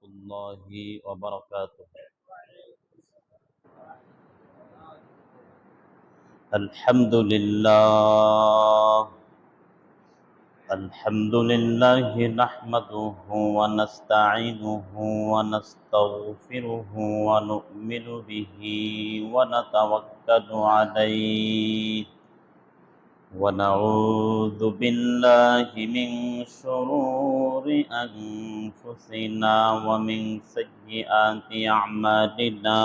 الله وبركاته. الحمد لله نحمده ونستعينه ونستغفره ونؤمن به ونتوكل عليه ونعوذ بالله من شرور أنفسنا ومن سيئات أعمالنا.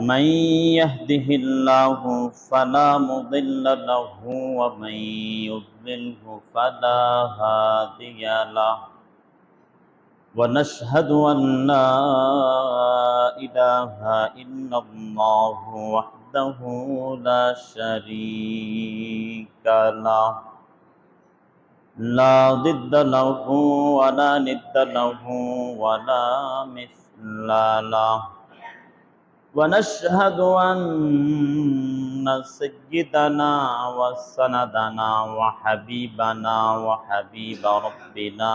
من يهده الله فلا مضل له ومن يضلله فلا هادي له، ونشهد أن لا إله إلا الله وحده لا شريك له، لا ضد له ولا ند له ولا مثل له. ونشهد أن سيدنا وسندنا وحبيبنا وحبيب ربنا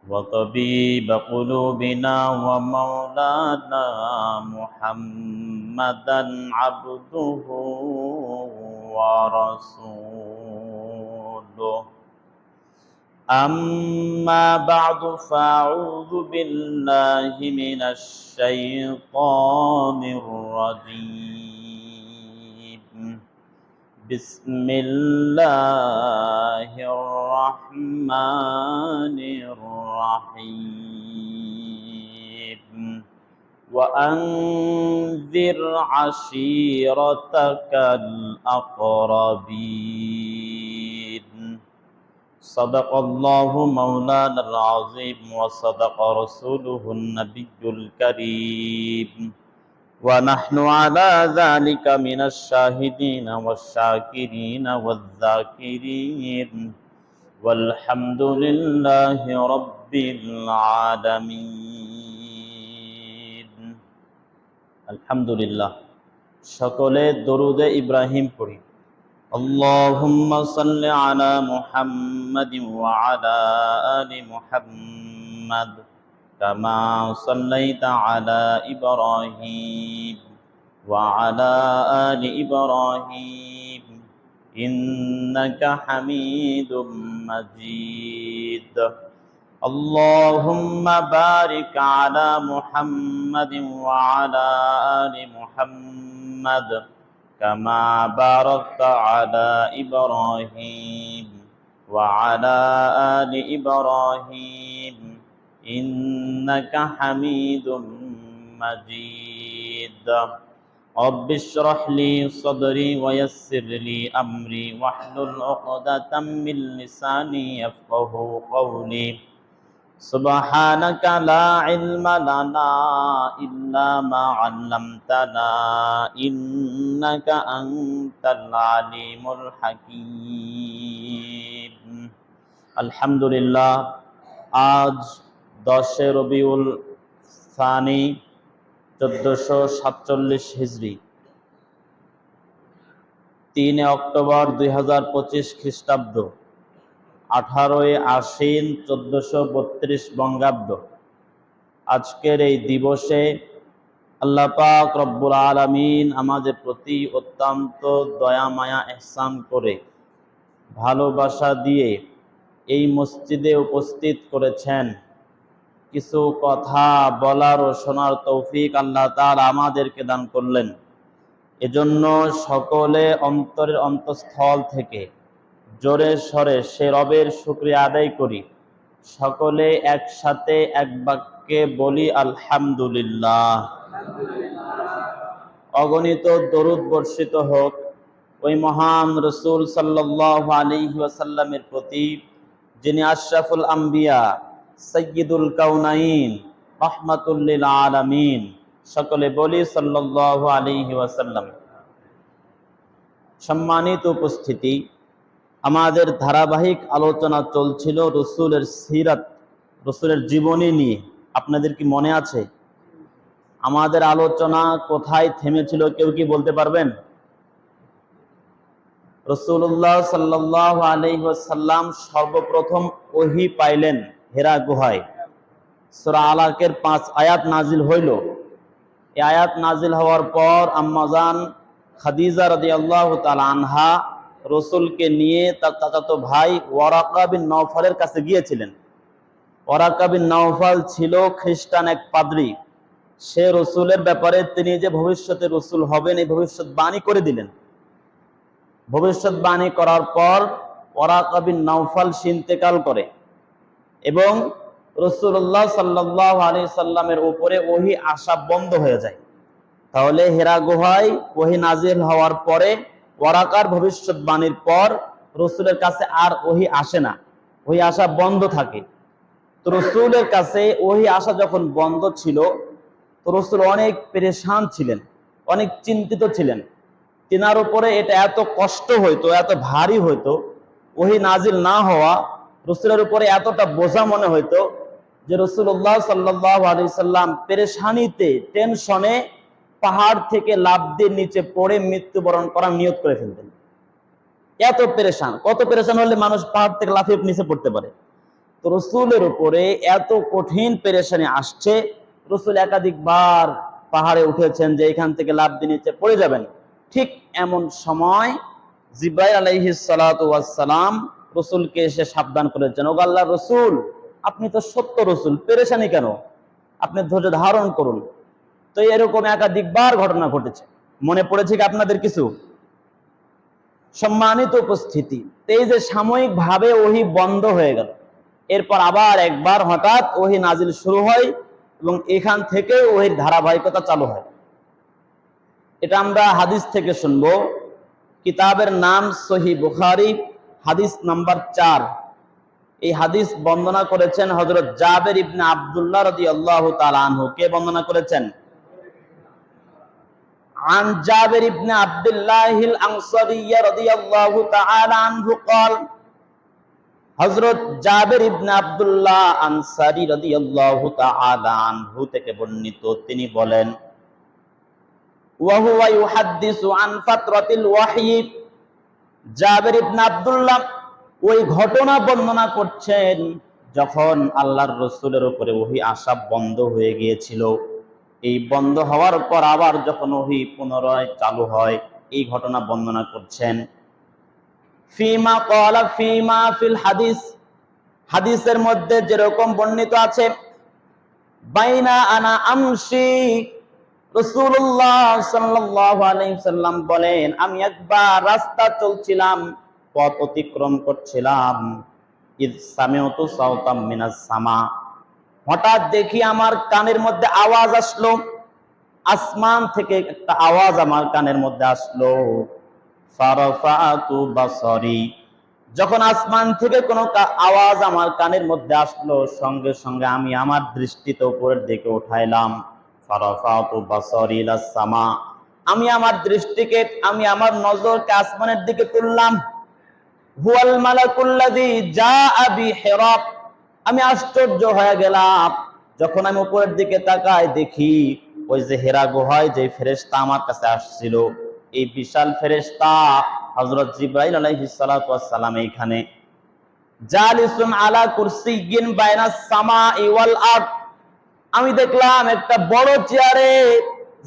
وطبيب قلوبنا ومولانا محمدا عبده ورسوله. أما بعد فأعوذ بالله من الشيطان الرجيم. بسم الله الرحمن الرحيم. وأنذر عشيرتك الأقربين. صدق الله مولانا العظيم وصدق رسوله النبي الكريم، ونحن على ذلك من الشاهدين والشاكرين والذاكرين، والحمد لله رب العالمين. الحمد لله। সকলে দরুদে ইব্রাহিম পড়ি। اللهم صل على محمد وعلى آل محمد كما صليت على إبراهيم وعلى آل إبراهيم إنك حميد مجيد. اللهم بارك على محمد وعلى آل محمد كما باركت على إبراهيم وعلى آل إبراهيم إنك حميد مجيد. رب اشرح لي صدري ويسر لي أمري واحلل عقدة من لساني يفقه قولي. سبحانك لا علم لنا إلا ما علمتنا إنك أنت العليم الحكيم. الحمد لله। আজ 10 রবিউল সানি 1447 হিজরি, 3 অক্টোবর 2025 খ্রিস্টাব্দ, 18 আশ্বিন 1432 বঙ্গাব্দ। আজকের এই দিবসে আল্লাহ পাক রব্বুল আলামিন আমাদের প্রতি অত্যন্ত দয়া মায়া ইহসান করে ভালোবাসা দিয়ে এই মসজিদে উপস্থিত করেছেন। কিছু কথা বলার ও শোনার তৌফিক আল্লাহ তাআলা আমাদেরকে দান করলেন। এজন্য সকলে অন্তরের অন্তঃস্থল থেকে জোরে সরে সে রবের শুকরিয়া আদায় করি। সকলে একসাথে এক বাক্যে বলি আলহামদুলিল্লাহ। অগণিত দরুদ বর্ষিত হোক ওই মহান রাসূল সাল্লাল্লাহু আলাইহি ওয়াসাল্লামের প্রতি, যিনি আশরাফুল আম্বিয়া, সাইয়্যিদুল কাউনাইন, রাহমাতুল লিল আলামিন। সকলে বলি সাল্লাল্লাহু আলাইহি ওয়াসাল্লাম। সম্মানিত উপস্থিতি, আমাদের ধারাবাহিক আলোচনা চলছিল রসুলের সিরাত, রসুলের জীবনী নিয়ে। আপনাদের কি মনে আছে আমাদের আলোচনা কোথায় থেমেছিল? কেউ কি বলতে পারবেন? রাসূলুল্লাহ সাল্লাল্লাহু আলাইহি ওয়াসাল্লাম সর্বপ্রথম ওহী পাইলেন হেরা গুহায়। সূরা আলাকের 5 আয়াত নাজিল হইল। এই আয়াত নাজিল হওয়ার পর আম্মাজান খাদিজা রাদিয়াল্লাহু তাআলা আনহা রাসূলকে নিয়ে তার চাচাতো ভাই ওয়ারাকা বিন নওফালের কাছে গিয়েছিলেন। ওয়ারাকা বিন নওফাল ছিল খ্রিস্টান এক পাদ্রী। সে রাসূলের ব্যাপারে তিনি যে ভবিষ্যতে রাসূল হবেন এই ভবিষ্যৎবাণী করে দিলেন। ভবিষ্যৎবাণী করার পর ওয়ারাকা বিন নওফাল ইন্তেকাল করে এবং রাসূলুল্লাহ সাল্লাল্লাহু আলাইহি সাল্লামের উপরে ওহী আসা বন্ধ হয়ে যায়। তাহলে হেরা গুহায় ওহী নাজিল হওয়ার পরে ওয়ারাকার ভবিষ্যৎবাণীর পর রাসূলের কাছে আর ওহী আসে না, ওহী আসা বন্ধ থাকে। তো রাসূলের কাছে ওহী আসা যখন বন্ধ ছিল তো রাসূল অনেক পেরেশান ছিলেন, অনেক চিন্তিত ছিলেন। তিনার উপরে এটা এত কষ্ট হইতো, এত ভারী হইতো, ওহী নাজিল না হওয়া রাসূলের উপরে এতটা বোঝা মনে হইতো যে রাসূলুল্লাহ সাল্লাল্লাহু আলাইহি সাল্লাম পেরেশানিতে টেনশনে পাহাড় থেকে লাফ দিয়ে নিচে পড়ে মৃত্যুবরণ করার নিয়ত করে ফেলতেন। এত পেরেশান, কত পেরেশান হলে মানুষ পাহাড় থেকে লাফিয়ে নিচে পড়তে পারে। তো রাসূলের উপরে এত কঠিন পেরেশানি আসছে, রাসূল একাধিকবার পাহাড়ে উঠেছেন যে এখান থেকে লাফ দিয়ে নিচে পড়ে যাবেন। ঠিক এমন সময় জিবরাইল আলাইহিস সালাতু ওয়াস সালাম রাসূলকে এসে সাবধান করেছেন, ও আল্লাহর রাসূল, আপনি তো সত্য রাসূল, পেরেশানি কেন? আপনি ধৈর্য ধারণ করুন। তো এরকম একাধিকবার ঘটনা ঘটেছে। মনে পড়েছে কি আপনাদের কিছু? সম্মানিত উপস্থিতি, এই যে সাময়িকভাবে ওহী বন্ধ হয়ে গেল, এরপর আবার একবার হঠাৎ ওহী নাজিল শুরু হয় এবং এখান থেকে ওহীর ধারাবাহিকতা চালু হয়। এটা আমরা হাদিস থেকে শুনবো। কিতাবের নাম সহিহ বুখারী, হাদিস নাম্বার 4। এই হাদিস বর্ণনা করেছেন হযরত জাবের ইবনে আব্দুল্লাহ রাদিয়াল্লাহু তাআলা আনহু। কে বর্ণনা করেছেন? عن جابر بن عبد الله الأنصاري رضي الله تعالى عنه قال হযরত জাবের ইবনে আব্দুল্লাহ আনসারী রাদিয়াল্লাহু তাআলা আনহু থেকে বর্ণিত, তিনি বলেন, ওয়া হুয়া ইউহাদ্দিসু আন ফাতরাতিল ওয়াহয়ি। জাবের ইবনে আব্দুল্লাহ ওই ঘটনা বর্ণনা করছেন যখন আল্লাহর রাসূলের উপরে ওহী আসা বন্ধ হয়ে গিয়েছিল। এই বন্ধ হওয়ার পর আবার যখন ওহী পুনরায় চালু হয়, এই ঘটনা বর্ণনা করছেন। ফিমা ক্বালা ফিমা ফিল হাদিস, হাদিসের মধ্যে যেরকম বর্ণিত আছে, বাইনা আনা আমশি, রাসূলুল্লাহ সাল্লাল্লাহু আলাইহি সাল্লাম বলেন, আমি একবার রাস্তা চলছিলাম, পথ অতিক্রম করছিলাম, ইয সামিউতু সাওতাম মিনাস সামা, হঠাৎ দেখি আমার কানের মধ্যে আওয়াজ আসলো, আসমান থেকে একটা আওয়াজ আমার কানের মধ্যে আসলো। ফারাফাতু বাসারি, যখন আসমান থেকে কোনো আওয়াজ আমার কানের মধ্যে আসলো, সঙ্গে সঙ্গে আমি আমার দৃষ্টিতে উপরের দিকে উঠাইলাম। ফারাফাতু বাসারি ইলাস সামা, আমি আমার দৃষ্টিকে, আমি আমার নজরকে আসমানের দিকে তুললাম। হুয়াল মালাকুল্লাযী জাআ বিহিরা, আমি আশ্চর্য হয়ে গেলাম যখন আমি উপরের দিকে তাকাই, দেখি ওই যে হেরা গুহায় যে ফেরেশতা আমার কাছে আসছিল, এই বিশাল ফেরেশতা হযরত জিবরাইল আলাইহিস সালাতু ওয়াস সালাম এইখানে জালিসুন আলা কুরসিয়্যিন বাইনাস সামাই ওয়াল আরদ, আমি দেখলাম একটা বড় চেয়ারে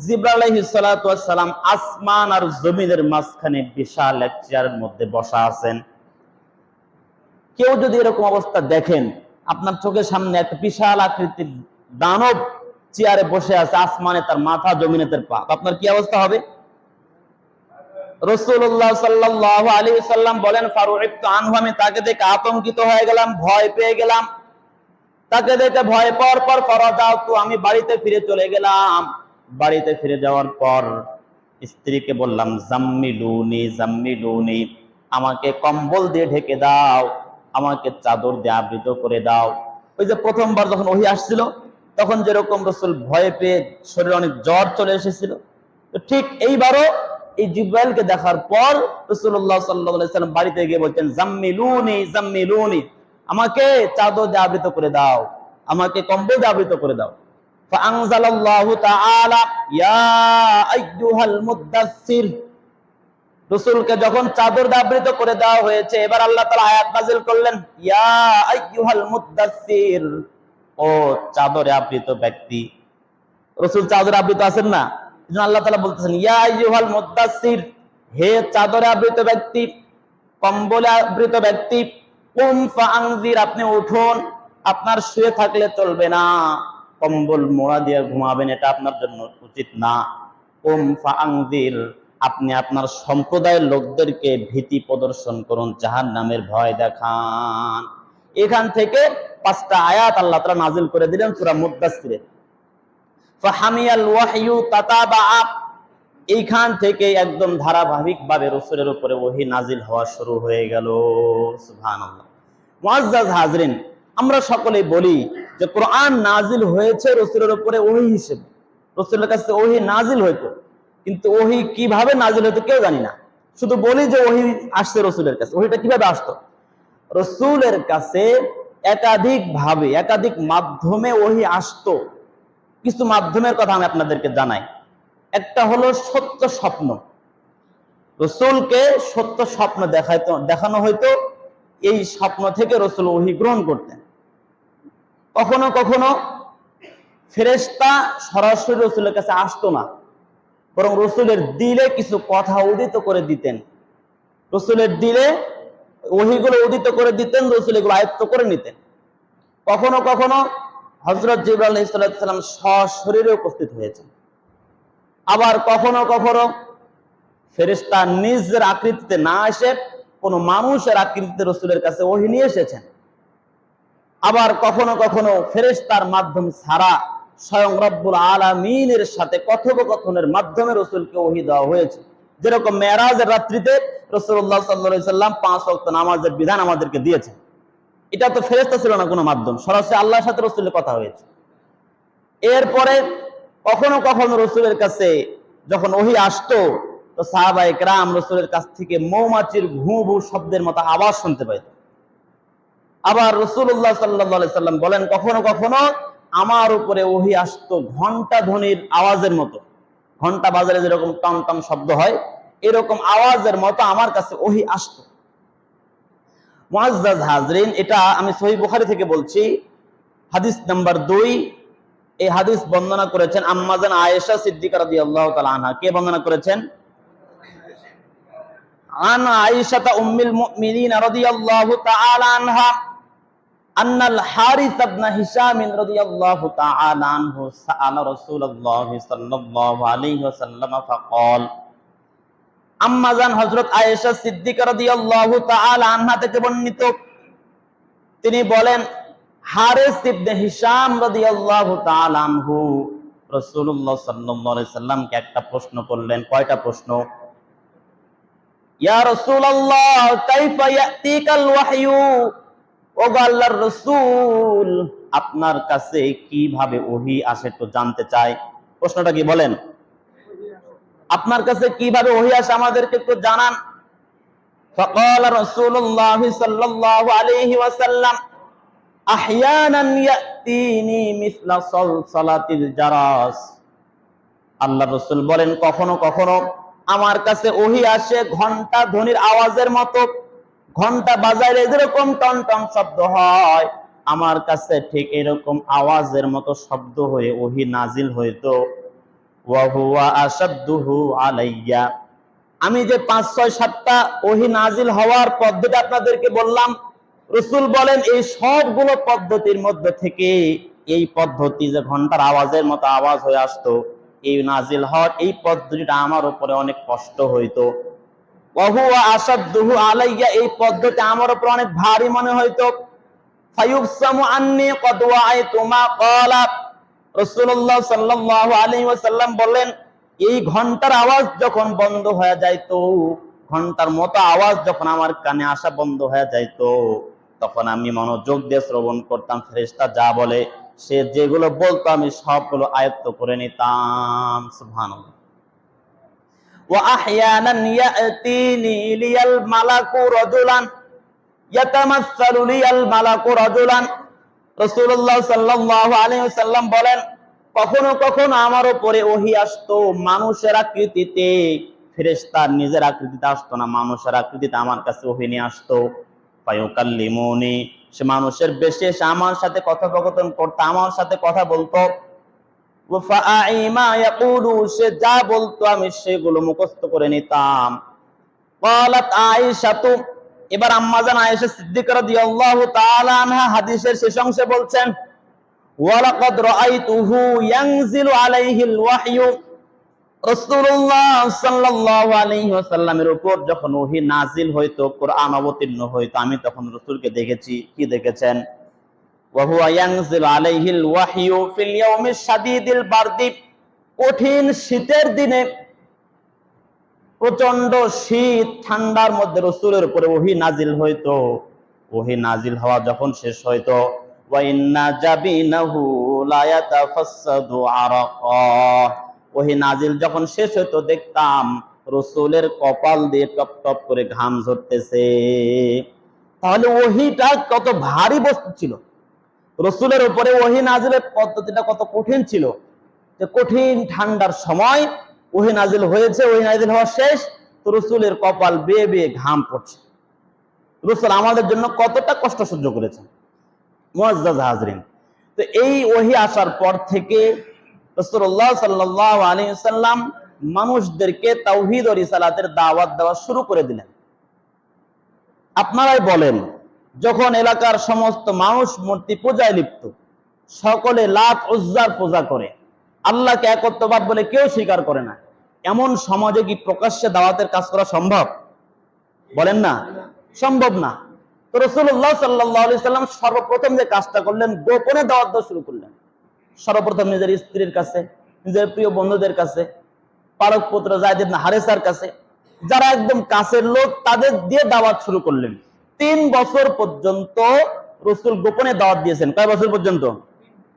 জিবরাইল আলাইহিস সালাতু ওয়াস সালাম আসমান আর জমিনের মাঝখানে বিশাল এক চেয়ারের মধ্যে বসা আছেন। কেউ যদি এরকম অবস্থা দেখেন, আপনার চোখের সামনে একটা বিশাল আকৃতির দানব চেয়ারে বসে আছে, আসমানে তার মাথা, জমিনে তার পা, আপনার কি অবস্থা হবে? রাসূলুল্লাহ সাল্লাল্লাহু আলাইহি সাল্লাম বলেন, ফারুইতু আনহু, আমি তাকে দেখে আতঙ্কিত হয়ে গেলাম, ভয় পেয়ে গেলাম। তাকে দেখে ভয় পাওয়ার পর ফারাজাতু, আমি বাড়িতে ফিরে চলে গেলাম। বাড়িতে ফিরে যাওয়ার পর স্ত্রীকে বললাম, জাম্মিলুনি জাম্মিলুনি, আমাকে কম্বল দিয়ে ঢেকে দাও, আমাকে চাদর দিয়ে আবৃত করে দাও। ওই যে প্রথমবার যখন ওহী আসছিল তখন যেরকম রাসূল ভয় পেয়ে শরীরে অনেক জ্বর চলে এসেছিল, তো ঠিক এইবারও এই জিবরাইলকে দেখার পর রাসূলুল্লাহ সাল্লাল্লাহু আলাইহি সাল্লাম বাড়িতে গিয়ে বলছেন, জাম্মিলুনি জাম্মিলুনি, আমাকে চাদর দিয়ে আবৃত করে দাও, আমাকে কম্বল দিয়ে আবৃত করে দাও। ফাআনজালাল্লাহু তাআলা, ইয়া আইয়ুহাল মুদ্দাসসির, রাসূলকে যখন চাদর দিয়ে আবৃত করে দেওয়া হয়েছে, এবার আল্লাহ তাআলা আয়াত নাযিল করলেন, ইয়া আইয়ুহাল মুদ্দাসসির, ও চাদরে আবৃত ব্যক্তি। রাসূল চাদরে আবৃত আছেন না, এজন্য আল্লাহ তাআলা বলতেছেন ইয়া আইয়ুহাল মুদ্দাসসির, হে চাদরে আবৃত ব্যক্তি, কম্বলে আবৃত ব্যক্তি, কুম ফাআনজির, আপনি উঠুন। আপনার শুয়ে থাকলে চলবে না, কম্বল মোড়া দিয়ে ঘুমাবেন, এটা আপনার জন্য উচিত না। কুম ফাআনজির, আপনি আপনার সম্প্রদায়ের লোকদেরকে ভীতি প্রদর্শন করুন, জাহান্নামের ভয় দেখান। এখান থেকে 5টা আয়াত আল্লাহ তাআলা নাযিল করে দিলেন সূরা মুদ্দাসসিরে। ফাহামিয়াল ওয়াহয়ু তাতাবা, এইখান থেকে একদম ধারাবাহিকভাবে রাসূলের উপরে ওহী নাযিল হওয়া শুরু হয়ে গেল। সুবহানাল্লাহ। মুআজ্জাজ হাজরিন, আমরা সকলেই বলি যে কোরআন নাযিল হয়েছে রাসূলের উপরে ওহী হিসেবে, রাসূলের কাছে ওহী নাযিল হইতো, কিন্তু ওহী কিভাবে নাযিল হতো কেউ জানি না। শুধু বলি যে ওহী আসছে রাসূলের কাছে। ওহীটা কিভাবে আসতো? রাসূলের কাছে একাধিক ভাবে, একাধিক মাধ্যমে ওহী আসতো। কিছু মাধ্যমের কথা আমি আপনাদেরকে জানাই। একটা হলো সত্য স্বপ্ন। রাসূলকে সত্য স্বপ্ন দেখানো হয়তো, এই স্বপ্ন থেকে রাসূল ওহী গ্রহণ করতেন। কখনো কখনো ফেরেশতা সরাসরি রাসূলের কাছে আসতো না, বরং রাসূলের দিলে কিছু কথা উদিত করে দিতেন। রাসূলের দিলে ওহীগুলো উদিত করে দিতেন, রাসূল এগুলো আয়ত্ত করে নিতেন। কখনো কখনো হযরত জিবরাইল আলাইহিস সালাম সশরীরে উপস্থিত হয়েছেন। আবার কখনো কখনো ফেরেশতা নিজের আকৃতিতে না এসে কোন মানুষের আকৃতিতে রাসূলের কাছে ওহী নিয়ে এসেছেন। আবার কখনো কখনো ফেরেশতার মাধ্যম ছাড়া স্বয়ং রব্বুল আলামিনের সাথে কথোপকথনের মাধ্যমে রাসূলকে ওহী দেওয়া হয়েছে। যেরকম মেরাজের রাত্রিতে রাসূলুল্লাহ সাল্লাল্লাহু আলাইহি সাল্লাম 5 ওয়াক্ত নামাজের বিধান আমাদেরকে দিয়েছেন। এটা তো ফেরেশতা ছিল না কোনো মাধ্যম, সরাসরি আল্লাহর সাথে রাসূলের কথা হয়েছে। এরপরে কখনো কখনো রাসূলের কাছে যখন ওহী আসতো, তো সাহাবায়ে কেরাম রাসূলের কাছ থেকে মৌমাছির ঘু ঘু শব্দের মতো আওয়াজ শুনতে পাইত। আবার রাসূলুল্লাহ সাল্লাল্লাহু আলাইহি সাল্লাম বলেন, কখনো কখনো আমার উপরে ওহী আসতো ঘন্টা ধ্বনির আওয়াজের মতো। ঘন্টা বাজারে যেরকম টন টন শব্দ হয়, এরকম আওয়াজের মতো আমার কাছে ওহী আসতো। মুআজ্জাজ হাজরিন, এটা আমি সহিহ বুখারী থেকে বলছি, হাদিস নাম্বার 2। এই হাদিস বর্ণনা করেছেন আম্মা জান আয়েশা সিদ্দিকা রাদিয়াল্লাহু তাআলা আনহা। কে বর্ণনা করেছেন? আন আয়েশা উম্মুল মুমিনিন রাদিয়াল্লাহু তাআলা আনহা আন্নাল হারিস ইবনে হিশাম রাদিয়াল্লাহু তাআলা আনহু সাআলা রাসূলুল্লাহ সাল্লাল্লাহু আলাইহি ওয়াসাল্লাম ফাকাল। আম্মা জান হযরত আয়েশা সিদ্দিকা রাদিয়াল্লাহু তাআলা আনহা থেকে বর্ণিত, তিনি বলেন, হারিস ইবনে হিশাম রাদিয়াল্লাহু তাআলা আনহু রাসূলুল্লাহ সাল্লাল্লাহু আলাইহি সাল্লামকে একটা প্রশ্ন করলেন। কয়টা প্রশ্ন? ইয়া রাসূলুল্লাহ কাইফা ইয়াতিকাল ওয়াহয়ু, ও আল্লাহর রাসূল, আপনার কাছে কিভাবে ওহী আসে তো জানতে চাই। প্রশ্নটা কি বলেন? আপনার কাছে কিভাবে ওহী আসে আমাদেরকে একটু জানান। ফাকালা রাসূলুল্লাহ সাল্লাল্লাহু আলাইহি ওয়াসাল্লাম আহইয়ানান ইয়াতিনি মিসলা সালসালাতিল জারাস। আল্লাহর রাসূল বলেন, কখনো কখনো আমার কাছে ওহী আসে ঘন্টা ধ্বনির আওয়াজের মতো। ঘন্টা বাজারে যেরকম টন টন শব্দ হয়, আমার কাছে ঠিক এরকম আওয়াজের মতো শব্দ হয়ে ওহী নাজিল হইতো। ওয়া হুয়া আশাদ্দুহু আলাইয়া, আমি যে 5, 6, 7টা ওহী নাজিল হওয়ার পদ্ধতি আপনাদেরকে বললাম, রাসূল বলেন এই সবগুলো পদ্ধতির মধ্যে থেকে এই পদ্ধতি যে ঘন্টার আওয়াজের মতো আওয়াজ হয়ে আসতো, এই নাজিল হওয়ার এই পদ্ধতিটা আমার উপরে অনেক কষ্ট হইতো। ওয়া হুয়া আশাদ্দুহু আলাইয়া, এই পদ্ধতি আমার উপর অনেক ভারী মনে হইতো। ফায়ুবসামু আন্নী ক্বাদ ওয়াআইতু মা ক্বালা, রাসূলুল্লাহ সাল্লাল্লাহু আলাইহি ওয়াসাল্লাম বলেন, এই ঘন্টার আওয়াজ যখন বন্ধ হয়ে যাইতো, ঘন্টার মতো আওয়াজ যখন আমার কানে আসা বন্ধ হয়ে যাইতো, তখন আমি মনোযোগ দিয়ে শ্রবণ করতাম। ফেরেশতা যা বলে, সে যেগুলো বলতো আমি সবগুলো আয়ত্ত করে নিতাম। সুবহানাল্লাহ। ওয়া আহইয়ানান ইয়াতিনি লিয়াল মালাকু রাজুলান ইয়াতামাসসালু লিয়াল মালাকু রাজুলান, রাসূলুল্লাহ সাল্লাল্লাহু আলাইহি ওয়াসাল্লাম বলেন, কখনো কখনো আমার উপরে ওহী আসতো মানুষের আকৃতিতে। ফেরেশতার নিজের আকৃতিতে আসতো না, মানুষের আকৃতিতে আমার কাছে ওহী নিয়ে আসতো। ফায়ুকাল্লিমুনি, সে মানুষের বেশে এসে আমার সাথে কথোপকথন করতো, আমার সাথে কথা বলতো। ওয়া ফাআই মা ইয়াকুলু, সে যা বলতো আমি সেগুলো মুখস্থ করে নিতাম। ক্বালাত আয়েশাতু, এবার আম্মাজান আয়েশা সিদ্দিকা রাদিয়াল্লাহু তাআলা আনহা হাদিসের শেষ অংশে বলছেন, ওয়ালাকাদ রাআইতুহু ইয়ানজিলু আলাইহিল ওয়াহয়ু, রাসূলুল্লাহ সাল্লাল্লাহু আলাইহি ওয়াসাল্লামের উপর যখন ওহী নাজিল হইতো, কোরআন অবতীর্ণ হইতো, আমি তখন রাসূলকে দেখেছি। কি দেখেছেন? ওয়া হুয়া ইয়ানজিলু আলাইহিল ওয়াহয়ু ফিল ইয়াউমিশ শাদীদিল বারদি, কঠিন শীতের দিনে, প্রচন্ড শীত ঠান্ডার মধ্যে রাসূলের উপরে ওহী নাজিল হইতো। ওহী নাজিল হওয়া যখন শেষ হইতো, ওয়া ইন্না জাবিনাহু লা ইয়াতাফাসসাদু আরাকা, ওহী নাজিল যখন শেষ হইতো দেখতাম রাসূলের কপাল দিয়ে টপ টপ করে ঘাম ঝরতেছে। তাহলে ওহীটা কত ভারী বস্তু ছিল, রাসূলের উপরে ওহী নাজিলের পদ্ধতিটা কত কঠিন ছিল, যে কঠিন ঠান্ডার সময় ওহী নাজিল হয়েছে, ওহী নাজিল হওয়া শেষ, তো রাসূলের কপাল বেয়ে বেয়ে ঘাম পড়ছে। রাসূল আমাদের জন্য কতটা কষ্ট সহ্য করেছেন, মুআজ্জাজ হাজরিন। তো এই ওহী আসার পর থেকে রাসূলুল্লাহ সাল্লাল্লাহু আলাইহি ওয়াসাল্লাম মানুষদেরকে তাওহীদ ও রিসালাতের দাওয়াত দেওয়া শুরু করে দিলেন। আপনারাই বলেন, যখন এলাকার সমস্ত মানুষ মূর্তি পূজায় লিপ্ত, সকলে লাত উজ্জার পূজা করে, আল্লাহকে একত্ববাদ বলে কেউ স্বীকার করে না, এমন সমাজে কি প্রকাশ্যে দাওয়াতের কাজ করা সম্ভব? বলেন না, সম্ভব না। তো রাসূলুল্লাহ সাল্লাল্লাহু আলাইহি সাল্লাম সর্বপ্রথম যে কাজটা করলেন, গোপনে দাওয়াত দেওয়া শুরু করলেন। সর্বপ্রথম নিজের স্ত্রীর কাছে, নিজের প্রিয় বন্ধুদের কাছে, পালক পুত্র যায়েদ ইবনে হারেসার কাছে, যারা একদম কাছের লোক, তাদের দিয়ে দাওয়াত শুরু করলেন। 3 বছর পর্যন্ত রাসূল গোপনে দাওয়াত দিয়েছেন। কয় বছর পর্যন্ত?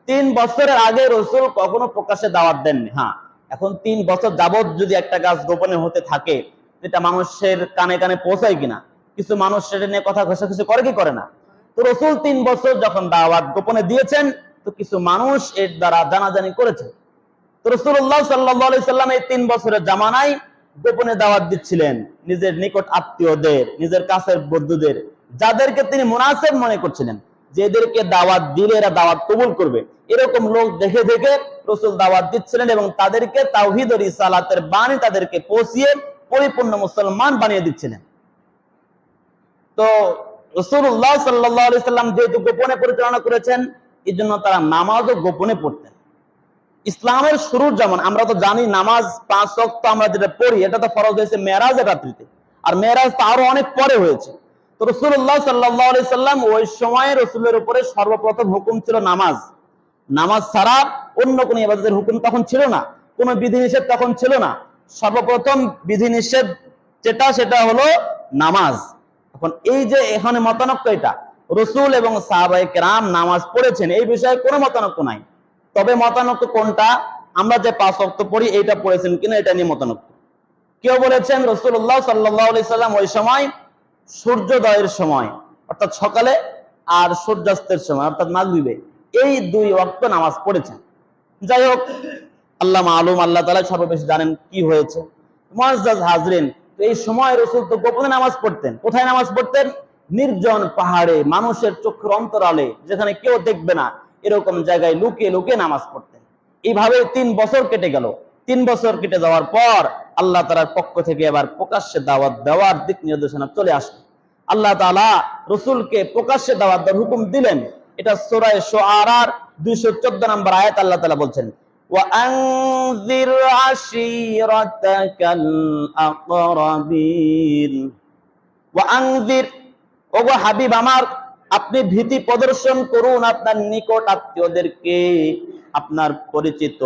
3 বছরের আগে রাসূল কখনো প্রকাশ্যে দাওয়াত দেননি। হ্যাঁ, এখন 3 বছর যাবত যদি একটা কাজ গোপনে হতে থাকে, যেটা মানুষের কানে কানে পৌঁছায় কিনা, কিছু মানুষ সেটা নিয়ে কথা ঘষাঘষি করে কি করে না। তো রাসূল 3 বছর যখন দাওয়াত গোপনে দিয়েছেন, তো কিছু মানুষ এর দ্বারা জানাজানি করেছে। তো রাসূলুল্লাহ সাল্লাল্লাহু আলাইহি সাল্লাম এই 3 বছরের জামানায় গোপনে দাওয়াত দিচ্ছিলেন নিজের নিকট আত্মীয়দের, নিজের কাছের বন্ধুদের, যাদেরকে তিনি মুনাসিব মনে করছিলেন যে এদেরকে দাওয়াত দিলে এরা দাওয়াত কবুল করবে, এরকম লোক দেখে দেখে রাসূল দাওয়াত দিচ্ছিলেন এবং তাদেরকে তাওহীদ ও রিসালাতের বাণী তাদেরকে পৌঁছিয়ে পরিপূর্ণ মুসলমান বানিয়ে দিচ্ছিলেন। তো রাসূলুল্লাহ সাল্লাল্লাহু আলাইহি সাল্লাম যেহেতু গোপনে পরিচালনা করেছেন, এজন্য তারা নামাজও গোপনে পড়তেন। ইসলামের শুরুর যেমন আমরা তো জানি নামাজ 5 ওয়াক্ত আমরা যেটা পড়ি, এটা তো ফরজ হয়েছে মেরাজের রাত্রিতে, আর মেরাজ তো আরো অনেক পরে হয়েছে। তো রাসূলুল্লাহ সাল্লাল্লাহু আলাইহি সাল্লাম ওই সময় রাসূলের উপরে সর্বপ্রথম হুকুম ছিল নামাজ। নামাজ ছাড়া অন্য কোনো ইবাদতের হুকুম তখন ছিল না, কোনো বিধিনিষেধ তখন ছিল না। সর্বপ্রথম বিধিনিষেধ যেটা, সেটা হলো নামাজ। এখন এই যে এখানে মতানক্য, এটা রাসূল এবং সাহাবায়ে কেরাম নামাজ পড়েছেন, এই বিষয়ে কোনো মতানক্য নাই। তবে মতানক্য কোনটা, আমরা যে 5 ওয়াক্ত পড়ি এইটা পড়েছেন কিনা, এটা নিয়ে মতানক্য। কেউ বলেছেন রাসূলুল্লাহ সাল্লাল্লাহু আলাইহি সাল্লাম ওই সময় সূর্যোদয়ের সময় অর্থাৎ সকালে, আর সূর্যাস্তের সময় অর্থাৎ মাগরিবে, এই 2 ওয়াক্ত নামাজ পড়েছেন। যাই হোক, আল্লাহ মালুম, আল্লাহ তাআলা সর্ববেশি জানেন কি হয়েছে। মুআজ্জাজ হাজরিন, এই সময় রাসূল তো গোপনে নামাজ পড়তেন। কোথায় নামাজ পড়তেন? নির্জন পাহাড়ে, মানুষের চোখের অন্তরালে, যেখানে কেউ দেখবে না, এরকম জায়গায় লুকিয়ে লুকিয়ে নামাজ পড়তেন। এইভাবে 3 বছর কেটে গেল। 3 বছর কেটে যাওয়ার পর আল্লাহ তাআলার পক্ষ থেকে এবার প্রকাশ্যে দাওয়াত দেওয়ার দিক নির্দেশনা চলে আসলো। আল্লাহ তাআলা রাসূলকে প্রকাশ্যে দাওয়াত দেওয়ার হুকুম দিলেন। এটা সূরা শুআরার 214 নম্বর আয়াত। আল্লাহ তাআলা বলছেন, ওয়া আনযির আশীরাতাকাল আকরাবিন, ওয়া আনযির, ওগো হাবিব আমার, আপনি ভীতি প্রদর্শন করুন আপনার নিকট আত্মীয়দেরকে, আপনার পরিচিত,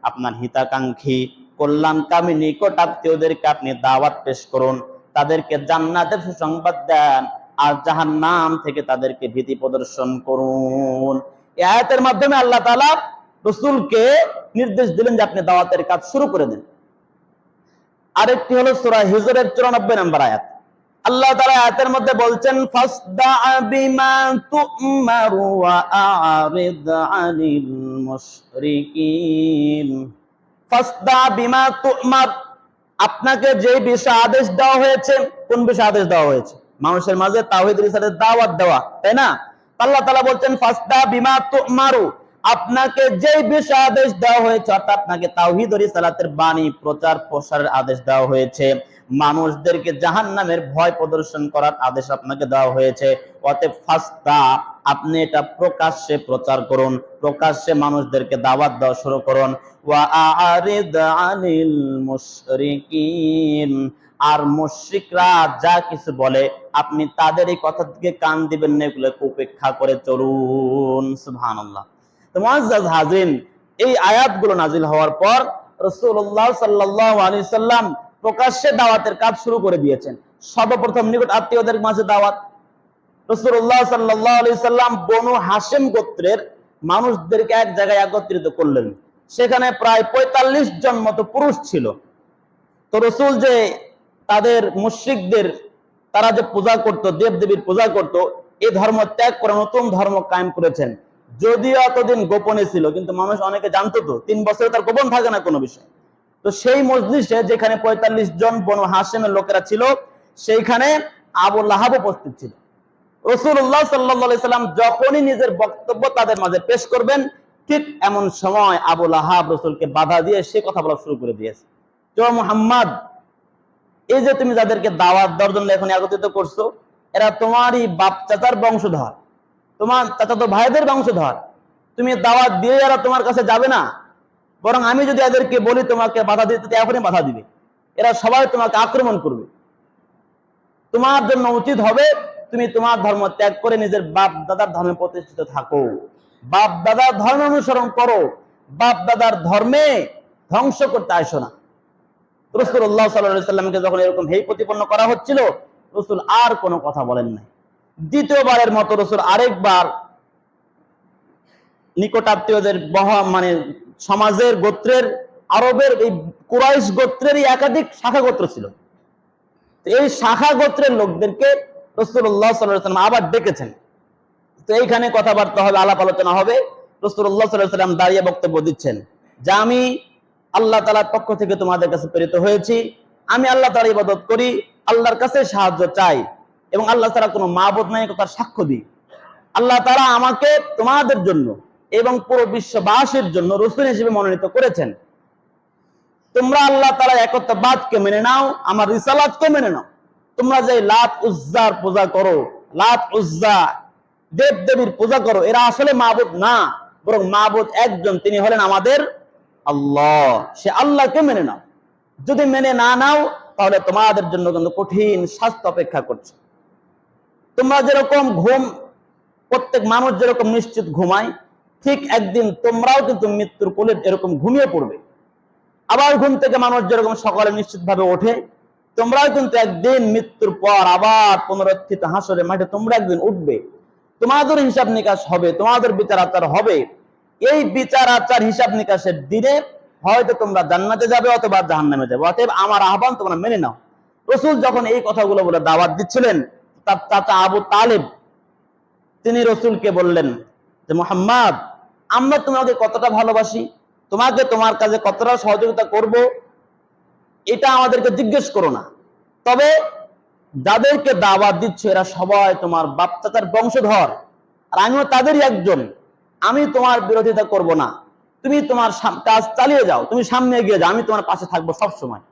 আপনার হিতাকাঙ্ক্ষী, কল্যাণকামী নিকট আত্মীয়দেরকে আপনি দাওয়াত পেশ করুন, তাদেরকে জান্নাতের সুসংবাদ দেন, আর জাহান্নাম থেকে তাদেরকে ভীতি প্রদর্শন করুন। এই আয়াতের মাধ্যমে আল্লাহ তাআলা রাসূলকে নির্দেশ দিলেন যে আপনি দাওয়াতের কাজ শুরু করে দেন। আরেকটি হলো সূরা হিজরের 94 নম্বর আয়াত। আল্লাহ তাআলা আয়াতের মধ্যে বলছেন, ফাসদা বিমা তু'মারু ওয়া আ'রিদ আনিল মুশরিকিন। ফাসদা বিমা তু'মার, আপনাকে যে বিষয়ে আদেশ দেওয়া হয়েছে, কোন বিষয়ে আদেশ দেওয়া হয়েছে? মানুষের মাঝে তাওহীদ রিসালাতের দাওয়াত দেওয়া, তাই না? আল্লাহ তাআলা বলছেন ফাসদা বিমা তুমারু, আপনাকে যে বিষয়ে আদেশ দেওয়া হয়েছে, অর্থাৎ আপনাকে তাওহীদ ও রিসালাতের বাণী প্রচার প্রসারের আদেশ দেওয়া হয়েছে, মানুষদেরকে জাহান্নামের ভয় প্রদর্শন করার আদেশ আপনাকে দেওয়া হয়েছে। অতএব ফাসদা, আপনি এটা প্রকাশ্যে প্রচার করুন, প্রকাশ্যে মানুষদেরকে দাওয়াত দেওয়া শুরু করুন। ওয়া আ'রিদ আনিল মুশরিকিন, আর মুশরিকরা যা কিছু বলে আপনি তাদের এই কথার দিকে কান দিবেন না, এগুলোকে উপেক্ষা করে চলুন। সুবহানাল্লাহ। তো মুআজ্জাজ হাজিরিন, এই আয়াতগুলো নাজিল হওয়ার পর রাসূলুল্লাহ সাল্লাল্লাহু আলাইহি সাল্লাম প্রকাশ্যে দাওয়াতের কাজ শুরু করে দিয়েছেন। সর্বপ্রথম নিকট আত্মীয়দের মাঝে দাওয়াত। রাসূলুল্লাহ সাল্লাল্লাহু আলাইহি সাল্লাম বনু হাশিম গোত্রের মানুষদেরকে এক জায়গায় একত্রিত করলেন। সেখানে প্রায় ৪৫ জন মতো পুরুষ ছিল। তো রাসূল যে তাদের মুশরিকদের, তারা যে পূজা করত, দেবদেবীর পূজা করত, এই ধর্ম ত্যাগ করে নতুন ধর্ম কায়েম করেছেন। যদিও এতদিন গোপনে ছিল, কিন্তু মানুষ অনেকে জানতো। তো ৩ বছরে তার গোপন থাকে না কোনো বিষয়। তো সেই মজলিসে যেখানে ৪৫ জন বনু হাশিমের লোকেরা ছিল, সেইখানে আবু লাহাব উপস্থিত ছিল। রাসূলুল্লাহ সাল্লাল্লাহু আলাইহি সাল্লাম যখনই নিজের বক্তব্য তাদের মাঝে পেশ করবেন, ঠিক এমন সময় আবু লাহাব রাসূলকে বাধা দিয়ে সে কথা বলা শুরু করে দিয়েছে। তো মুহাম্মদ, এই যে তুমি যাদেরকে দাওয়াত দেওয়ার জন্য এখন একত্রিত করছো, এরা তোমারই বাপ চাচার বংশধর, তোমার চাচাতো ভাইদের বংশধর। তুমি দাওয়াত দিয়ে এরা তোমার কাছে যাবে না, বরং আমি যদি এদেরকে বলি তোমাকে বাধা দিতে, এখনই বাধা দিবে। এরা সবাই তোমাকে আক্রমণ করবে। তোমার জন্য উচিত হবে তুমি তোমার ধর্ম ত্যাগ করে নিজের বাপ দাদার ধর্মে প্রতিষ্ঠিত থাকো, বাপ দাদার ধর্ম অনুসরণ করো, বাপ দাদার ধর্মে ধ্বংস করতে আসো না। রাসূলুল্লাহ সাল্লাল্লাহু আলাইহি সাল্লামকে যখন এরকম হেয় প্রতিপন্ন করা হচ্ছিল, রাসূল আর কোনো কথা বলেন নাই। দ্বিতীয়বারের মতো রাসূল আরেকবার নিকটাত্মীয়দের মানে সমাজের গোত্রের, আরবের এই কুরাইশ গোত্রেরই একাধিক শাখা গোত্র ছিল, এই শাখা গোত্রের লোকদেরকে রাসূলুল্লাহ সাল্লাল্লাহু আলাইহি সাল্লাম আবার ডেকেছেন। তো এইখানে কথাবার্তা হবে, আলাপ আলোচনা হবে। রাসূলুল্লাহ সাল্লাল্লাহু আলাইহি সাল্লাম দাঁড়িয়ে বক্তব্য দিচ্ছেন যে আমি আল্লাহ তাআলার পক্ষ থেকে তোমাদের কাছে প্রেরিত হয়েছি, আমি আল্লাহ তাআলার ইবাদত করি, আল্লাহর কাছে সাহায্য চাই, এবং আল্লাহ তাআলা কোনো মাবুদ নাই কথার সাক্ষ্য দিই। আল্লাহ তাআলা আমাকে তোমাদের জন্য এবং পুরো বিশ্ববাসীর জন্য রাসূল হিসেবে মনোনীত করেছেন। তোমরা আল্লাহ তাআলার একত্ববাদকে মেনে নাও, আমার রিসালাতকে মেনে নাও। তোমরা যে লাত উজ্জার পূজা করো, লাত উজ্জা দেব দেবীর পূজা করো, এরা আসলে মাবুদ না, বরং মাবুদ একজন, তিনি হলেন আমাদের আল্লাহ। সে আল্লাহকে মেনে নাও। যদি মেনে না নাও, তাহলে তোমাদের জন্য কিন্তু কঠিন শাস্তি অপেক্ষা করছে। তোমরা যেরকম প্রত্যেক মানুষ যেরকম নিশ্চিত ঘুমায়, ঠিক একদিন তোমরাও কিন্তু মৃত্যুর কোলে এরকম ঘুমিয়ে পড়বে। আবার ঘুম থেকে মানুষ যেরকম সকালে নিশ্চিত ভাবে ওঠে, তোমরাও কিন্তু একদিন মৃত্যুর পর আবার পুনরুত্থিত হাসরের মাঠে তোমরা একদিন উঠবে। তোমাদের হিসাব নিকাশ হবে, তোমাদের বিচার আচার হবে। এই বিচার আচার হিসাব নিকাশের দিনে হয়তো তোমরা জান্নাতে যাবে অথবা জাহান্নামে যাবে। অতএব আমার আহ্বান তোমরা মেনে নাও। রাসূল যখন এই কথাগুলো বলে দাওয়াত দিচ্ছিলেন, তার চাচা আবু তালেব তিনি রাসূলকে বললেন যে মুহাম্মদ, আমরা তোমাকে কতটা ভালোবাসি, তোমাকে তোমার কাজে কতটা সহযোগিতা করব, এটা আমাদেরকে জিজ্ঞেস করো না। তবে যাদেরকে দাওয়াত দিচ্ছ এরা সবাই তোমার বাপ চাচার বংশধর, আর আমিও তাদেরই একজন। আমি তোমার বিরোধিতা করব না, তুমি তোমার কাজ চালিয়ে যাও, তুমি সামনে এগিয়ে যাও, আমি তোমার পাশে থাকবো সব সময়।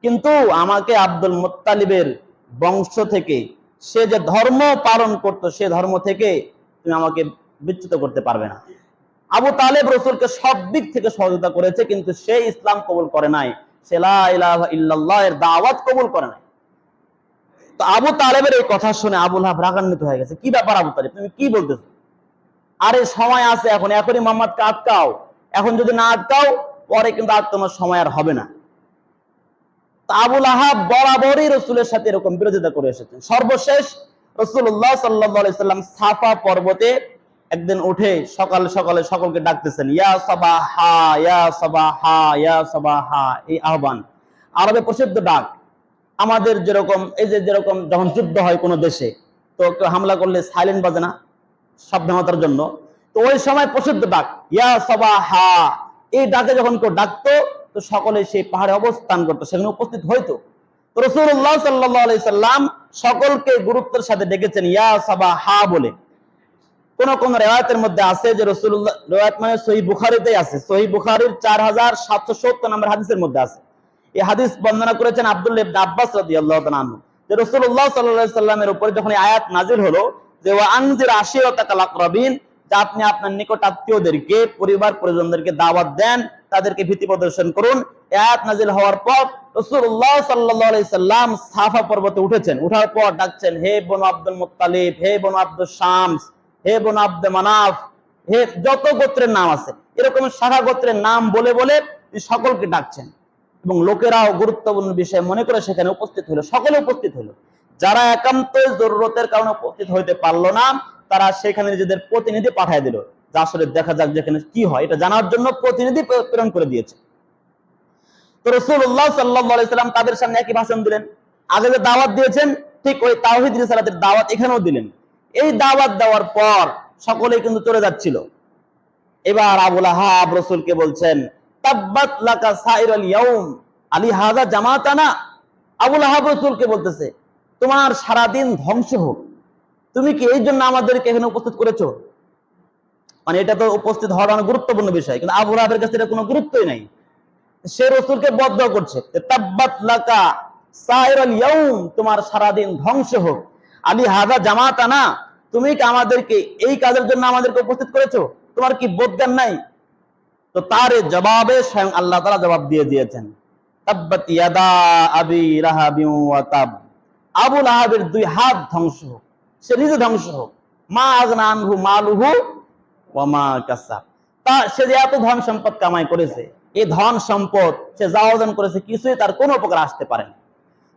কিন্তু আমাকে আব্দুল মুত্তালিবের বংশ থেকে, সে যে ধর্ম পালন করতো, সে ধর্ম থেকে তুমি আমাকে বিচ্যুত করতে পারবে না। আবু তালেব রাসূলকে সব দিক থেকে সহযোগিতা করেছে, কিন্তু সে ইসলাম কবুল করে নাই, সে লা ইলাহা ইল্লাল্লাহ এর দাওয়াত কবুল করে নাই। তো আবু তালেবের এই কথা শুনে আবু লাহাব রাগান্বিত হয়ে গেছে। কি ব্যাপার আবু তালেব, তুমি কি বলতেছো? আরে সময় আছে, এখনই মুহাম্মদকে আটকাও, এখন যদি না আটকাও পরে কিন্তু আর তোমার সময় আর হবে না। আবু লাহাব বরাবরই রাসূলের সাথে এরকম বিরোধিতা করে এসেছেন। সর্বশেষ রাসূলুল্লাহ সাল্লাল্লাহু আলাইহি সাল্লাম সাফা পর্বতে একদিন উঠে সকাল সকালে সকলকে ডাকতেছেন, ইয়া সাবাহা ইয়া সাবাহা ইয়া সাবাহা। এই আহ্বান আরবে প্রসিদ্ধ ডাক। আমাদের যেরকম এই যে যেরকম যখন যুদ্ধ হয় কোনো দেশে, তো কেউ হামলা করলে সাইলেন্ট বাজে না সাবধানতার জন্য, তো ওই সময় প্রসিদ্ধ ডাক ইয়া সাবাহা। এই ডাকে যখন কেউ ডাকতো, তো সকলে সেই পাহাড়ে অবস্থান করতো, সেখানে উপস্থিত হইতো। তো রাসূলুল্লাহ সাল্লাল্লাহু আলাইহি সাল্লাম সকলকে গুরুত্বের সাথে ডেকেছেন ইয়া সাবাহা বলে। কোন কোন রিওয়ায়াতের মধ্যে আছে যে রাসূলুল্লাহ, রিওয়ায়াত মানে সহিহ বুখারীতেই আছে, সহিহ বুখারীর 4770 নম্বর হাদিসের মধ্যে আছে। এই হাদিস বর্ণনা করেছেন আব্দুল্লাহ ইবনে আব্বাস রাদিয়াল্লাহু তাআলা আনহু, যে রাসূলুল্লাহ সাল্লাল্লাহু আলাইহি সাল্লামের উপরে যখন এই আয়াত নাযিল হলো যে ওয়া আনজির আশিরাতাকাল আকরাবিন, যে আপনি আপনার নিকট আত্মীয়দেরকে, পরিবার পরিজনদেরকে দাওয়াত দেন, তাদেরকে ভীতি প্রদর্শন করুন। এই আয়াত নাযিল হওয়ার পর রাসূলুল্লাহ সাল্লাল্লাহু আলাইহি সাল্লাম সাফা পর্বতে উঠেছেন, উঠার পর ডাকছেন হে বনু আব্দুল মুত্তালিব, হে বনু আব্দুস শামস, হে বনু আব্দে মানাফ, হে যত গোত্রের নাম আছে, এরকম শাখা গোত্রের নাম বলে বলে সকলকে ডাকছেন। এবং লোকেরাও গুরুত্বপূর্ণ বিষয় মনে করে সেখানে উপস্থিত হলো, সকলে উপস্থিত হলো। যারা একান্ত জরুরতের কারণে উপস্থিত হইতে পারলো না, তারা সেখানে নিজেদের প্রতিনিধি পাঠিয়ে দিল, যা আসলে দেখা যাক যেখানে কি হয় এটা জানার জন্য প্রতিনিধি প্রেরণ করে দিয়েছে। তো রাসূলুল্লাহ সাল্লাল্লাহু আলাইহি সাল্লাম তাদের সামনে একই ভাষণ দিলেন। আগে যে দাওয়াত দিয়েছেন ঠিক ওই তাওহীদ রিসালাতের দাওয়াত এখানেও দিলেন। এই দাওয়াত দেওয়ার পর সকলেই কিন্তু চলে যাচ্ছিল। এবার আবু লাহাব রাসূলকে বলছেন তাব্বাত লাকা সাইরাল ইয়াউম আলি হাযা জামাতানা। আবু লাহাব রাসূলকে বলতেছে তোমার সারা দিন ধ্বংস হোক, তুমি কি এই জন্য আমাদেরকে এখানে উপস্থিত করেছো? মানে এটা তো উপস্থিত হওয়ার অনেক গুরুত্বপূর্ণ বিষয়, কিন্তু আবু লাহাবের কাছে এটা কোনো গুরুত্বই নাই। সে রাসূলকে বদদোয়া করছে তাব্বাত লাকা সাইরাল ইয়াউম, তোমার সারা দিন ধ্বংস হোক, আলি হাযা জামাতানা, তুমি কি আমাদেরকে এই কাজের জন্য আমাদেরকে উপস্থিত করেছো? তোমার কি বোধজ্ঞান নাই? তো তার জবাবে স্বয়ং আল্লাহ তাআলা জবাব দিয়ে দিয়েছেন তাব্বাত ইয়াদা আবি লাহাবি ওয়া তাব, আবু লাহাবের দুই হাত ধ্বংস হোক, সে নিজে ধ্বংস হোক। মা আগনা আনহু মালুহু ওয়া মা কাসাব, তা সে যে এত ধন সম্পদ কামাই করেছে, এই ধন সম্পদ সে যা অর্জন করেছে কিছুই তার কোনো উপকার আসতে পারে না।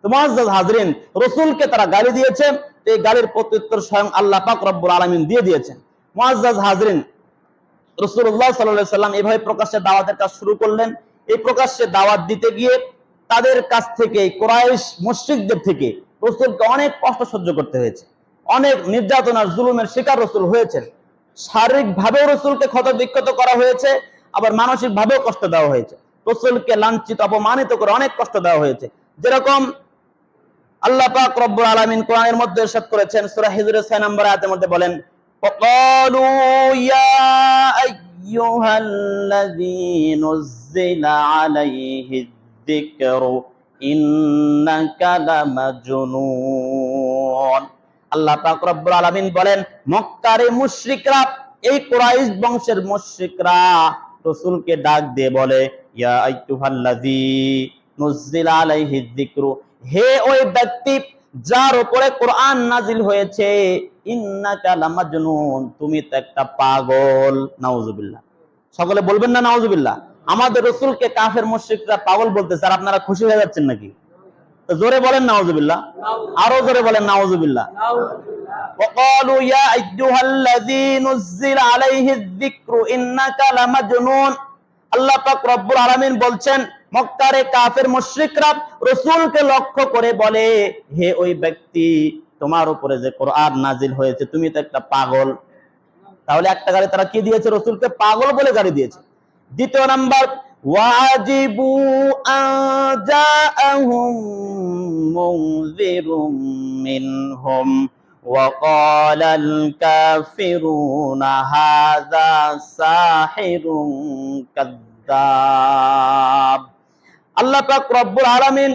তো মুআজ্জাজ হাজরিন, রাসূলকে তারা গালি দিয়েছে, এই গালির প্রত্যুত্তর স্বয়ং আল্লাহ পাক রব্বুল আলামিন দিয়ে দিয়েছেন। মুআজ্জাজ হাজরিন, রাসূলুল্লাহ সাল্লাল্লাহু আলাইহি সাল্লাম এভাবে প্রকাশ্যে দাওয়াতের কাজ শুরু করলেন। এই প্রকাশ্যে দাওয়াত দিতে গিয়ে তাদের কাছ থেকে, কুরাইশ মুশরিকদের থেকে রাসূলকে অনেক কষ্ট সহ্য করতে হয়েছে, অনেক নির্যাতনার জুলুমের শিকার রাসূল হয়েছেন। শারীরিকভাবেও রাসূলকে ক্ষতবিক্ষত করা হয়েছে, আবার মানসিকভাবেও কষ্ট দেওয়া হয়েছে। রাসূলকে লাঞ্ছিত অপমানিত করে অনেক কষ্ট দেওয়া হয়েছে। যেরকম আল্লাহ পাক রব্বুল আলামিন কোরআনের মধ্যে ইরশাদ করেছেন, সূরা হিজরের 6 নম্বর আয়াতের মধ্যে বলেন ওয়াকালু ইয়া আইয়ুহাল্লাযী নুজ্জিলা আলাইহি যিকরু ইন্নাকা লামাজনুন। আল্লাহ পাক রব্বুল আলামিন বলেন মক্কার মুশরিকরা, এই কুরাইশ বংশের মুশরিকরা রাসূলকে ডাক দিয়ে বলে ইয়া আইয়ুহাল্লাযী নুজ্জিলা আলাইহি যিকরু, হে ওই ব্যক্তি যার উপরে কোরআন নাজিল হয়েছে, ইন্নাকা লামাজনুন, তুমি তো একটা পাগল। নাউজুবিল্লাহ। সকলে বলবেন না নাউজুবিল্লাহ। আমাদের রাসূলকে কাফের মুশরিকরা পাগল বলতেছে, আর আপনারা খুশি হয়ে যাচ্ছেন নাকি? তো জোরে বলেন নাউজুবিল্লাহ, আরো জোরে বলেন নাউজুবিল্লাহ। ওয়াকালু ইয়া আইয়ুহাল্লাযী নুজ্জিলা আলাইহি যিকরু ইন্নাকা লামাজনুন। আল্লাহ পাক রব্বুল আলামিন বলছেন মক্কার কাফের মুশরিকরা রাসূলকে লক্ষ্য করে বলে হে ওই ব্যক্তি, তোমার উপরে যে কোরআন নাজিল হয়েছে তুমি তো একটা পাগল। তাহলে একটা গালি তারা কি দিয়েছে? রাসূলকে পাগল বলে গালি দিয়েছে। দ্বিতীয় নাম্বার ওয়াজিবু আজাআহুম মুনযিরুম মিনহুম ওয়া ক্বালাল কাফিরুনা হাযা সাহিরুন কাযযাব। আল্লাহ পাক রব্বুল আলামিন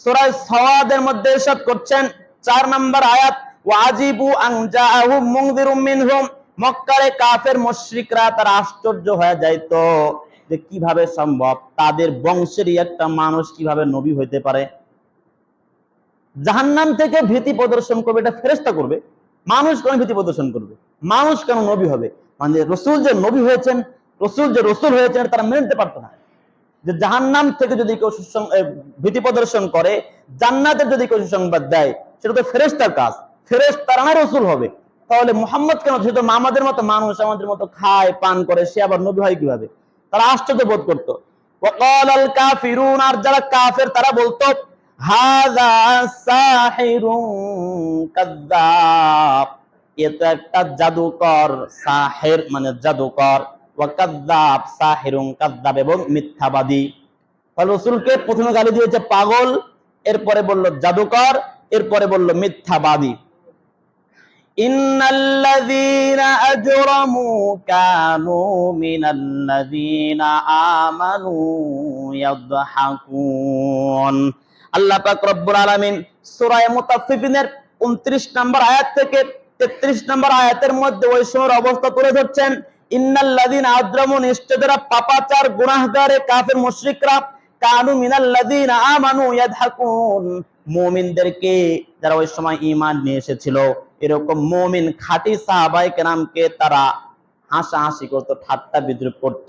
সূরা সাওয়াদের মধ্যে ইরশাদ করছেন 4 নম্বর আয়াত ওয়াজিবু আনজাআহুম মুনযিরুম মিনহুম, মক্কার কাফের মুশরিকরা তারা আশ্চর্য হয়ে যাইতো যে কিভাবে সম্ভব তাদের বংশেরই একটা মানুষ কিভাবে নবী হইতে পারে। জাহান্নাম থেকে ভীতি প্রদর্শন করবে এটা ফেরেশতা করবে, মানুষ কেন ভীতি প্রদর্শন করবে? মানুষ কেন নবী হবে? মানে রাসূল যে নবী হয়েছেন, রাসূল যে রাসূল হয়েছেন তারা মেনে নিতে পারতো না। যে জাহান্নাম থেকে যদি কেউ ভীতি প্রদর্শন করে, জান্নাতের যদি কেউ সুসংবাদ দেয়, সেটা তো ফেরেশতার কাজ, ফেরেশতারা না রাসূল হবে। তাহলে মুহাম্মদ কেন? যেহেতু আমাদের মতো মানুষ, আমাদের মতো খায় পান করে, সে আবার নবী হয় কিভাবে? তারা আশ্চর্য বোধ করতো। ওয়াকালাল কাফিরুন, আর যারা কাফের তারা বলতো হাযা সাহিরুন কাযযাব, এটা একটা জাদুকর। সাহির মানে জাদুকর, ওয়া কাযযাব সাহিরুন কাযযাব এবং মিথ্যাবাদী। রাসূলকে প্রথমে গালি দিয়েছে পাগল, এরপরে বলল জাদুকর, এরপরে বলল মিথ্যাবাদী। ইন্নাল্লাযীনা আজরামু কানু মিনাল্লাযীনা আমানু ইয়াদহাকুন। আল্লাহ পাক রব্বুল আলামিন সূরা মুতাফফিফিনের 29 নম্বর আয়াত থেকে 33 নম্বর আয়াতের মধ্যে ওই সময়ের অবস্থা তুলে ধরছেন। ইন্নাল্লাযীনা আজরামু, নিশ্চয় যারা পাপাচার গুনাহগার কাফির মুশরিকরা, কানু মিনাল্লাযীনা আমানু ইয়াদহাকুন, মুমিনদেরকে যারা ওই সময় ঈমান নিয়ে এসেছিল, এরকম মুমিন খাঁটি সাহাবায়ে কেরামকে তারা হাসাহাসি করত, ঠাট্টা বিদ্রুপ করত।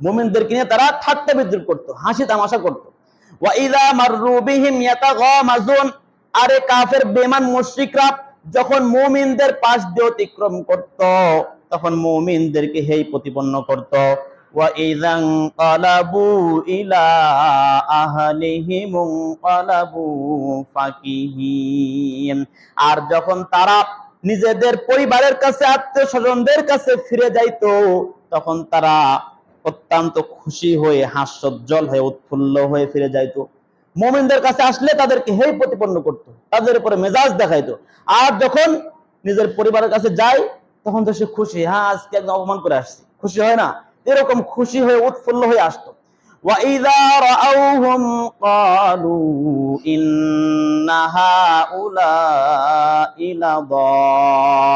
মুমিনদেরকে নিয়ে তারা ঠাট্টা বিদ্রুপ করত, হাসি তামাশা করত। ওয়া ইযা মাররু বিহিম ইয়াতাগামাজুন, আরে কাফের বেঈমান মুশরিকরা যখন মুমিনদের পাশ দিয়ে অতিক্রম করত, তখন মুমিনদেরকে হেই প্রতিপন্ন করত। ওয়া ইযান ক্বালাবু ইলা আহলিহিম ক্বালাবু ফাকিহিন, আর যখন তারা নিজেদের পরিবারের কাছে, আত্মীয় স্বজনদের কাছে ফিরে যাইতো, তখন তারা অত্যন্ত খুশি হয়ে, হাস্যোজ্জ্বল হয়ে, উৎফুল্ল হয়ে ফিরে যাইতো। মুমিনদের কাছে আসলে তাদেরকে হেই প্রতিপন্ন করত, তাদের উপরে মেজাজ দেখাইতো। আর যখন নিজের পরিবারের কাছে যায়, তখন তো সে খুশি, হ্যাঁ আজকে একদম অপমান করে আসছি, খুশি হয় না, এরকম খুশি হয়ে উৎফুল্ল হয়ে আসতো। ওয়া ইযা রাআউহুম ক্বালু ইন্না হাউলাঈ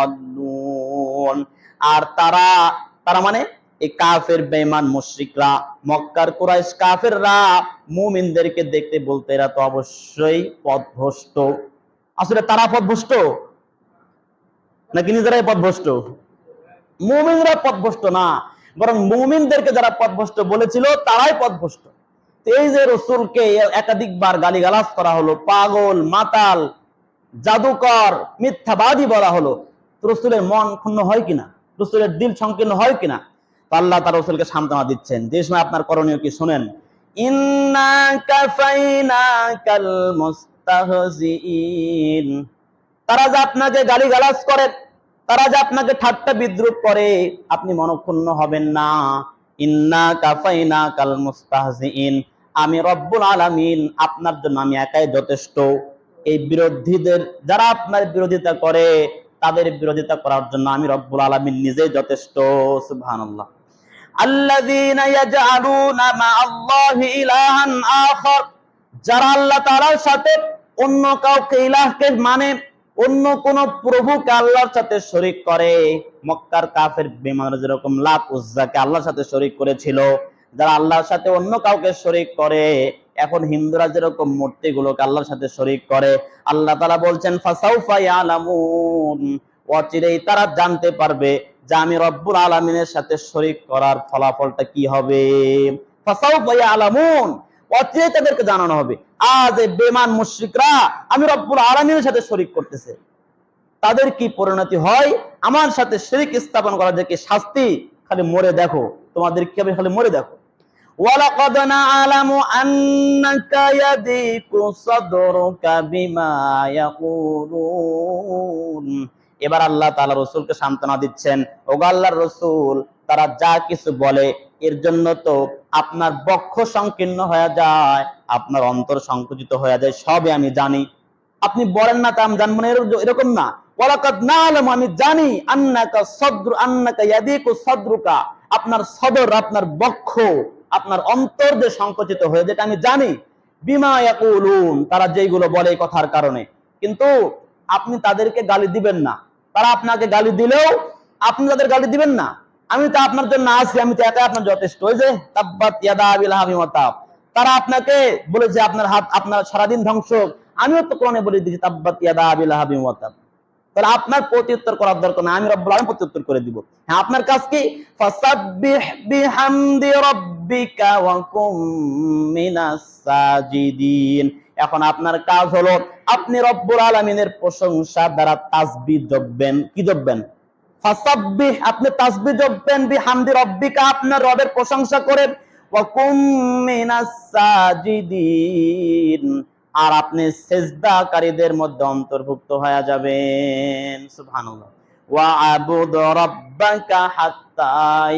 লাদাল্লুন, আর তারা মানে এই কাফের বেঈমান মুশরিকরা, মক্কার কুরাইশ কাফেররা মুমিনদেরকে দেখতে বলতে এরা তো অবশ্যই পথভ্রষ্ট। আসলে তারা পথভ্রষ্ট নাকি নিজেরাই পথভ্রষ্ট? মুমিনরা পথভ্রষ্ট না, বরং মুমিনদেরকে যারা পথভ্রষ্ট বলেছিল তারাই পথভ্রষ্ট। এই যে রাসূলকে একাধিকবার গালিগালাজ করা হলো, পাগল, মাতাল, জাদুকর, মিথ্যাবাদী বলা হলো, রাসূলের মন ক্ষুণ্ণ হয় কিনা, রাসূলের দিল সংকীর্ণ হয় কিনা? আল্লাহ তার রাসূলকে সান্ত্বনা দিচ্ছেন যে সময় আপনার করণীয় কি শুনেন। ইন্না কাফাইনাকাল মুস্তাহজিইন, তারা যে আপনাকে গালিগালাজ করে, তারা যে আপনাকে ঠাট্টা বিদ্রুপ করে, আপনি মনক্ষুণ্ণ হবেন না। ইন্না কাফাইনাকাল মুস্তাহজিইন, আমি রব্বুল আলামিন আপনার জন্য আমি একাই যথেষ্ট। এই বিরোধীদের, যারা আপনার বিরোধিতা করে, তাদের বিরোধিতা করার জন্য আমি রব্বুল আলামিন নিজেই যথেষ্ট। সুবহানাল্লাহ। আল্লাযীনা ইয়াজআলুনা মা'আল্লাহি ইলাহান আখার, যারা আল্লাহ তাআলার সাথে অন্য কাউকে ইলাহকে মানে, অন্য কোন প্রভুকে আল্লাহর সাথে শরীক করে। মক্কার কাফের বেঈমানরা যেরকম লাত উজ্জাকে আল্লাহর সাথে শরীক করেছিল, যারা আল্লাহর সাথে অন্য কাউকে শরীক করে, এখন হিন্দুরা যেরকম মূর্তিগুলোকে আল্লাহর সাথে শরীক করে, আল্লাহ তাআলা বলছেন ফাসাউফা ইয়ালামুন, অচিরেই তারা জানতে পারবে যে আমি রব্বুল আলামিনের সাথে শরীক করার ফলাফলটা কি হবে। ফাসাউফা ইয়ালামুন, অচিরেই তাদেরকে জানানো হবে। আজ এই বেঈমান মুশরিকরা আমি রব্বুল আলামিনের সাথে শরীক করতেছে, তাদের কি পরিণতি হয়, আমার সাথে শিরক স্থাপন করার যে কি শাস্তি, খালি মরে দেখো, তোমাদের কি হবে, খালি মরে দেখো। ওয়ালাকাদ না'লামু আন্নাকা ইয়াদিকু সাদরুকা বিমা ইয়াকুলুন, এবার আল্লাহ তাআলা রাসূলকে সান্ত্বনা দিচ্ছেন, ওগো আল্লাহর রাসূল, তারা যা কিছু বলে এর জন্য তো আপনার বক্ষ সংকীর্ণ হয়ে যায়, আপনার অন্তর সংকুচিত হয়ে যায়, সবই আমি জানি। আপনি বলেন না তা আমি জানবো না, এরকম না। ওয়ালাকাদ না'লামু, আমি জানি, আন্নাকা ইয়াদিকু সাদরুকা, আপনার সদর, আপনার বক্ষ, আপনার অন্তর যে সংকুচিত হয়ে, যেটা আমি জানি। বিমা ইয়াকুলুন, তারা যেইগুলো বলে এই কথার কারণে। কিন্তু আপনি তাদেরকে গালি দিবেন না, তারা আপনাকে গালি দিলেও আপনি তাদের গালি দিবেন না। আমি তো আপনার জন্য আছি, আমি তো একাই আপনার যথেষ্ট। ওই যে তাব্বাত ইয়াদা আবি লাহাবিন ওয়া তাব, তারা আপনাকে বলেছে আপনার হাত, আপনার সারাদিন ধ্বংস, আমিও তো কোরআনে বলে দিয়েছি তাব্বাত ইয়াদা আবি লাহাবিন ওয়া তাব। তাহলে আপনার প্রত্যুত্তর করার দরকার না, আমি রব্বুল আলামিন প্রত্যুত্তর করে দিব। হ্যাঁ, আপনার কাজ কি? ফাসাব্বিহ বিহামদি রাব্বিকা ওয়া কুম মিনাস সাজিদিন। এখন আপনার কাজ হলো আপনি রব্বুল আলামিনের প্রশংসা দ্বারা তাসবিহ জপবেন। কি জপবেন? ফাসাব্বিহ, আপনি তাসবিহ জপবেন, বিহামদি রাব্বিকা, আপনার রবের প্রশংসা করেন, ওয়া কুম মিনাস সাজিদিন, আর আপনি সিজদাকারীদের মধ্যে অন্তর্ভুক্ত হয়ে যাবেন। সুবহানাল্লাহ। ওয়া আবুদ রাব্বাকা হাত্তা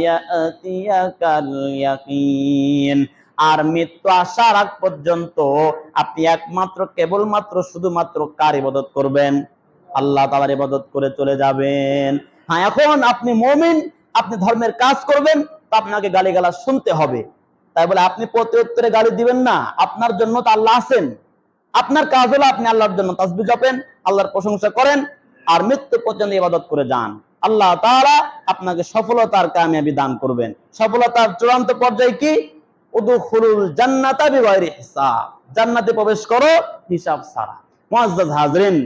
ইয়াতিয়াকাল ইয়াকিন, আর মৃত্যু আসার আগ পর্যন্ত আপনি একমাত্র কেবলমাত্র শুধুমাত্র কার ইবাদত করবেন? আল্লাহ তাআলার ইবাদত করে চলে যাবেন। হ্যাঁ, এখন আপনি মুমিন, আপনি ধর্মের কাজ করবেন, তো আপনাকে গালিগালাজ শুনতে হবে। তাই বলে আপনি প্রতি উত্তরে গালি দিবেন না। আপনার জন্য তো আল্লাহ আছেন। আপনার কাজ হলো আপনি আল্লাহর জন্য তাসবিহ জপেন, আল্লাহর প্রশংসা করেন, আর মৃত্যু পর্যন্ত ইবাদত করে যান। আল্লাহ তাআলা আপনাকে সফলতার কামিয়াবি দান করবেন। সফলতার চূড়ান্ত পর্যায়ে কি? উদখুলুল জান্নাতা বিগাইরি হিসাব, জান্নাতে প্রবেশ করো হিসাব ছাড়া। মুআজ্জাজ হাজরিন,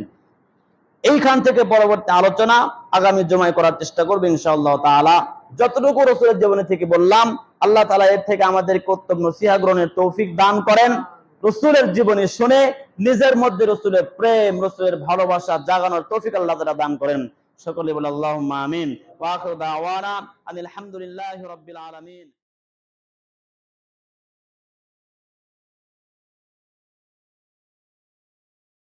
এইখান থেকে পরবর্তী আলোচনা আগামী জুমায় করার চেষ্টা করব ইনশাআল্লাহ তাআলা। যতটুকু রাসূলের জীবনী থেকে বললাম, আল্লাহ তাআলা এর থেকে আমাদের কর্তব্য নসিহত গ্রহণের তৌফিক দান করেন। রাসূলের জীবনী শুনে নিজের মধ্যে রাসূলের প্রেম, রাসূলের ভালোবাসা জাগানোর তৌফিক আল্লাহ তাআলা দান করেন। সকলে বলে আল্লাহুম্মা আমিন। ওয়া আখিরু দাওয়ানা আনিল হামদুলিল্লাহি রাব্বিল আলামিন।